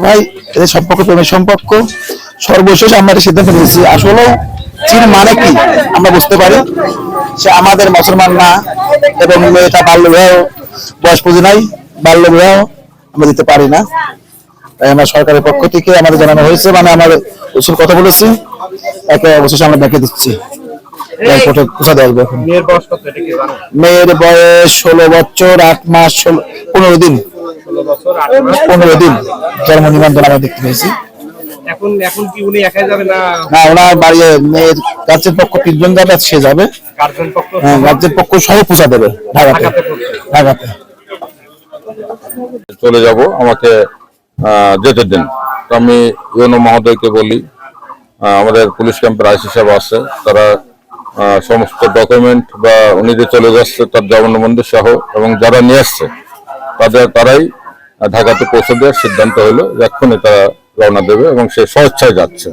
ভাই এদের সম্পর্ক প্রেমের সম্পর্ক। সর্বশেষ আমরা একটা সিদ্ধান্ত নিয়েছি, আসলে চীন মানে কি আমরা বুঝতে পারি, সে আমাদের মুসলমান না, এবং মেয়েটা বাল্য বিবাহ বয়স পুঁজি নাই, বাল্য বিবাহ আমরা দিতে পারি না। তাই আমরা সরকারের পক্ষ থেকে আমাদের জানানো হয়েছে, মানে আমাদের উচিত কথা বলেছি, একে অবশেষে আমরা ব্যাংকে দিচ্ছি, এয়ারপোর্টে পৌঁছা দেওয়া আসবে। এখন মেয়ের বয়স 16 বছর 8 মাস 15 দিন, 15 দিন জন্ম নিবন্ধন আমরা দেখতে পেয়েছি। এখন কি উনি একাই যাবে না ওনার বাড়ি মেয়ের গার্জেন পক্ষ 3 জন যাবে, সে যাবে, গার্জেন পক্ষ সহ পৌঁছা দেবে ঢাকাতে। চলে যাব, আমাকে যেতে দিন। আমি ইউনো মহোদয়কে বলি, আমাদের পুলিশ ক্যাম্পের আইসি সাহেব আছে, তারা সমস্ত ডকুমেন্ট বা উনি যে চলে যাচ্ছে তার জবানবন্দি সহ এবং যারা নিয়ে আসছে তারাই ঢাকাতে পৌঁছে দেওয়ার সিদ্ধান্ত হলো। এক্ষুনি তারা রওনা দেবে এবং সে স্বেচ্ছায় যাচ্ছে।